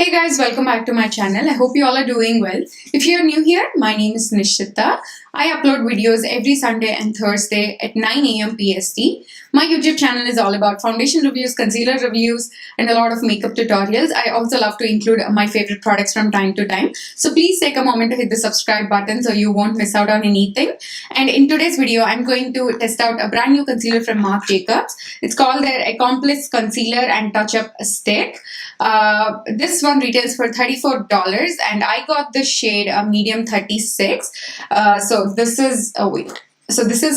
Hey guys, welcome back to my channel. I hope you all are doing well. If you're new here, my name is Nishitha. I upload videos every Sunday and Thursday at 9 a.m. PST. My YouTube channel is all about foundation reviews, concealer reviews, and a lot of makeup tutorials. I also love to include my favorite products from time to time. So please take a moment to hit the subscribe button so you won't miss out on anything. And in today's video, I'm going to test out a brand new concealer from Marc JACOBS. It's called their Accomplice Concealer and Touch-Up Stick. This one retails for $34 and I got the shade medium 36. So this is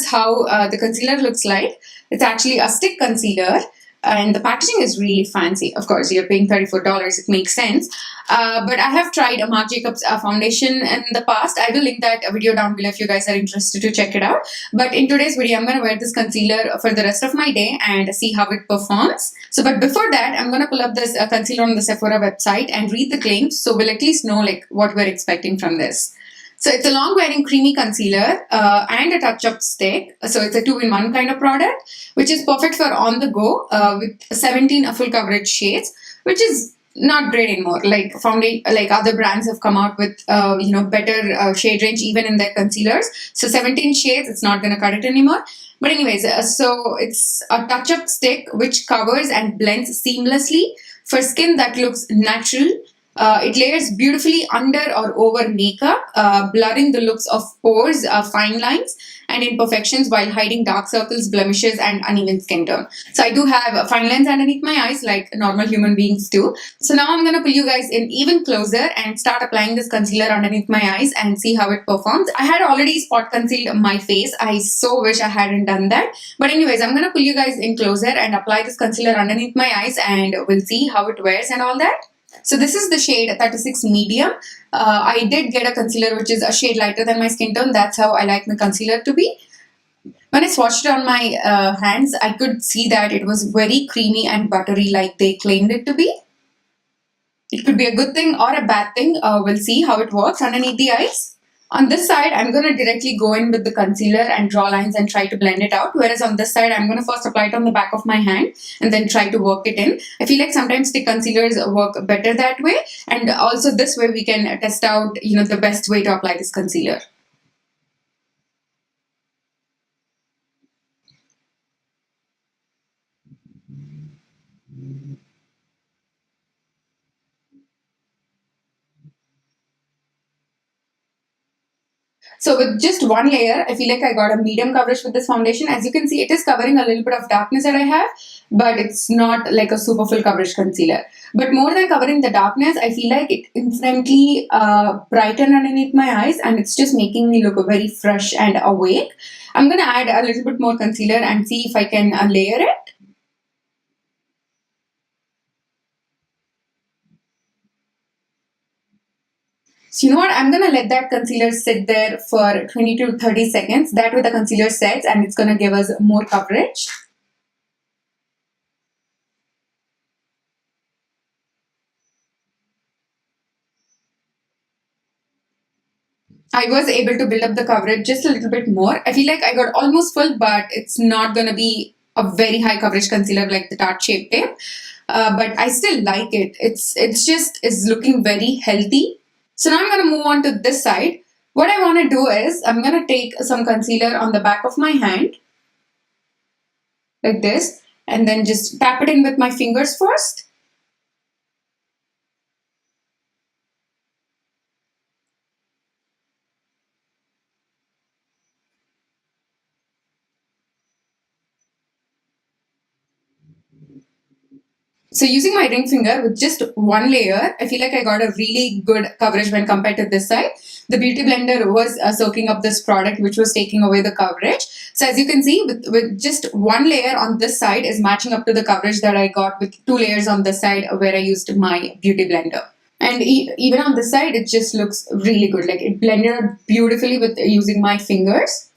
how the concealer looks like. It's actually a stick concealer and the packaging is really fancy. Of course, you're paying $34, it makes sense. But I have tried a Marc JACOBS foundation in the past. I will link that video down below if you guys are interested to check it out. But in today's video, I'm going to wear this concealer for the rest of my day and see how it performs. But before that, I'm going to pull up this concealer on the Sephora website and read the claims so we'll at least know what we're expecting from this. So it's a long-wearing creamy concealer and a touch-up stick. So it's a 2-in-1 kind of product, which is perfect for on-the-go with 17 full coverage shades, which is not great anymore. Like other brands have come out with better shade range even in their concealers. So 17 shades, it's not going to cut it anymore. But anyways, so it's a touch-up stick which covers and blends seamlessly for skin that looks natural. It layers beautifully under or over makeup, blurring the looks of pores, fine lines, and imperfections while hiding dark circles, blemishes, and uneven skin tone. So I do have fine lines underneath my eyes like normal human beings do. So now I'm going to pull you guys in even closer and start applying this concealer underneath my eyes and see how it performs. I had already spot concealed my face. I so wish I hadn't done that. But anyways, I'm going to pull you guys in closer and apply this concealer underneath my eyes and we'll see how it wears and all that. So this is the shade 36 medium. I did get a concealer which is a shade lighter than my skin tone. That's how I like my concealer to be. When I swatched it on my hands, I could see that it was very creamy and buttery like they claimed it to be. It could be a good thing or a bad thing. We'll see how it works underneath the eyes. On this side, I'm going to directly go in with the concealer and draw lines and try to blend it out. Whereas on this side, I'm going to first apply it on the back of my hand and then try to work it in. I feel like sometimes stick concealers work better that way. And also this way we can test out, the best way to apply this concealer. So with just one layer, I feel like I got a medium coverage with this foundation. As you can see, it is covering a little bit of darkness that I have, but it's not like a super full coverage concealer. But more than covering the darkness, I feel like it instantly brightened underneath my eyes and it's just making me look very fresh and awake. I'm going to add a little bit more concealer and see if I can layer it. So you know what, I'm going to let that concealer sit there for 20 to 30 seconds. That way the concealer sets and it's going to give us more coverage. I was able to build up the coverage just a little bit more. I feel like I got almost full, but it's not going to be a very high coverage concealer like the Tarte Shape Tape. But I still like it. It's looking very healthy. So now I'm going to move on to this side. What I want to do is I'm going to take some concealer on the back of my hand like this and then just tap it in with my fingers first. So using my ring finger with just one layer, I feel like I got a really good coverage when compared to this side. The beauty blender was soaking up this product which was taking away the coverage. So as you can see, with just one layer on this side is matching up to the coverage that I got with 2 layers on this side where I used my beauty blender. And even on this side, it just looks really good. Like it blended beautifully with using my fingers.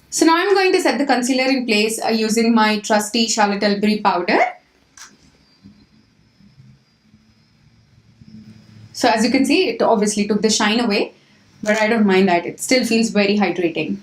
So now I'm going to set the concealer in place using my trusty Charlotte Tilbury powder. So as you can see, it obviously took the shine away, but I don't mind that. It still feels very hydrating.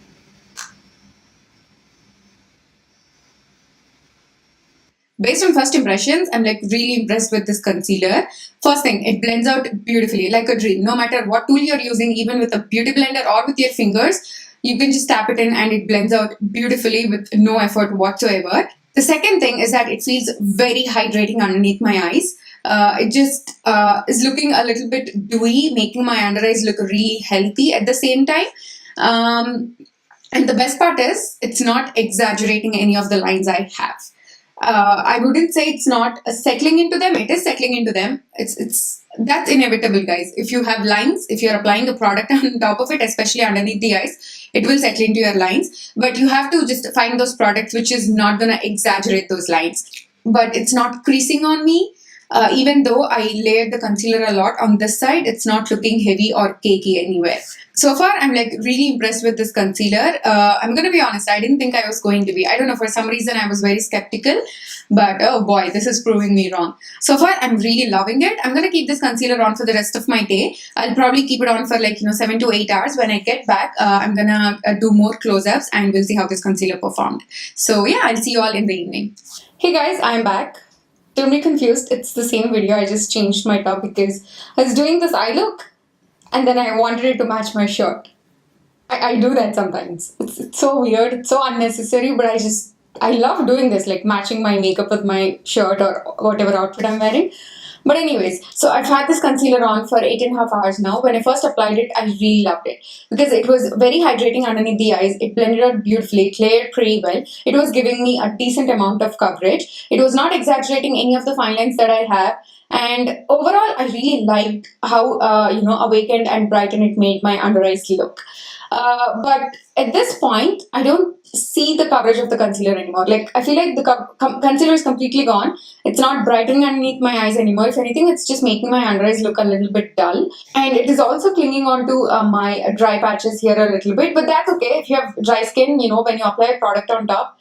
based on first impressions, I'm like really impressed with this concealer. First thing, it blends out beautifully like a dream. No matter what tool you're using, even with a beauty blender or with your fingers, you can just tap it in and it blends out beautifully with no effort whatsoever. The second thing is that it feels very hydrating underneath my eyes. It just is looking a little bit dewy, making my under eyes look really healthy at the same time. And the best part is, it's not exaggerating any of the lines I have. I wouldn't say it's not settling into them. It is settling into them. It's that's inevitable, guys. If you have lines, if you're applying a product on top of it, especially underneath the eyes, it will settle into your lines. But you have to just find those products which is not gonna exaggerate those lines. But it's not creasing on me. Even though I layered the concealer a lot on this side, it's not looking heavy or cakey anywhere. So far, I'm like really impressed with this concealer. I'm gonna be honest, I didn't think I was going to be. I don't know, for some reason I was very skeptical, but oh boy, this is proving me wrong. So far, I'm really loving it. I'm gonna keep this concealer on for the rest of my day. I'll probably keep it on for like 7 to 8 hours. When I get back, I'm gonna do more close-ups and we'll see how this concealer performed. So yeah, I'll see you all in the evening. Hey guys, I'm back. Don't be confused, it's the same video. I just changed my top because I was doing this eye look and then I wanted it to match my shirt. I do that sometimes. It's so weird, it's so unnecessary, but I love doing this, like matching my makeup with my shirt or whatever outfit I'm wearing. But anyways, so I've had this concealer on for 8.5 hours now. When I first applied it, I really loved it because it was very hydrating underneath the eyes. It blended out beautifully, it layered pretty well. It was giving me a decent amount of coverage. It was not exaggerating any of the fine lines that I have. And overall, I really liked how, awakened and brightened it made my under eyes look. But at this point, I don't see the coverage of the concealer anymore. Like, I feel like the concealer is completely gone. It's not brightening underneath my eyes anymore. If anything, it's just making my under eyes look a little bit dull. And it is also clinging onto my dry patches here a little bit. But that's okay. If you have dry skin, when you apply a product on top,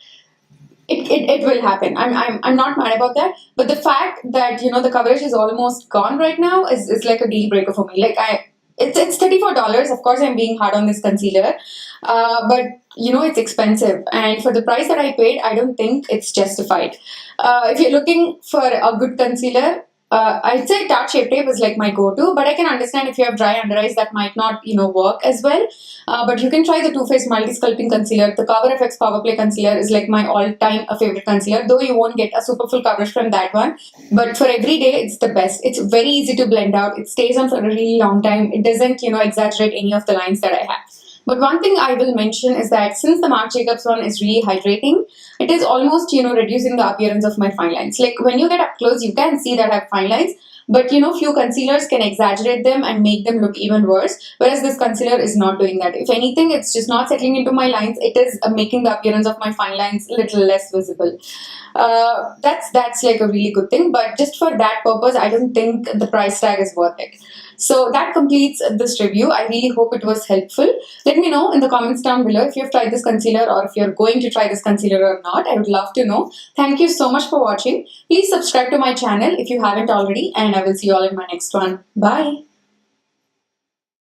it will happen. I'm not mad about that. But the fact that, the coverage is almost gone right now is like a deal breaker for me. Like, it's $34. Of course, I'm being hard on this concealer, but it's expensive, and for the price that I paid, I don't think it's justified. If you're looking for a good concealer, I'd say Tarte Shape Tape is like my go-to, but I can understand if you have dry under eyes that might not work as well. But you can try the Too Faced Multi Sculpting Concealer. The Cover FX Power Play Concealer is like my all-time favorite concealer, though you won't get a super full coverage from that one. But for every day, it's the best. It's very easy to blend out. It stays on for a really long time. It doesn't, exaggerate any of the lines that I have. But one thing I will mention is that since the Marc Jacobs one is really hydrating, it is almost, reducing the appearance of my fine lines. Like when you get up close, you can see that I have fine lines, but few concealers can exaggerate them and make them look even worse, whereas this concealer is not doing that. If anything, it's just not settling into my lines. It is making the appearance of my fine lines a little less visible. That's like a really good thing, but just for that purpose, I don't think the price tag is worth it. So that completes this review. I really hope it was helpful. Let me know in the comments down below if you've tried this concealer or if you're going to try this concealer or not. I would love to know. Thank you so much for watching. Please subscribe to my channel if you haven't already, and I will see you all in my next one. Bye.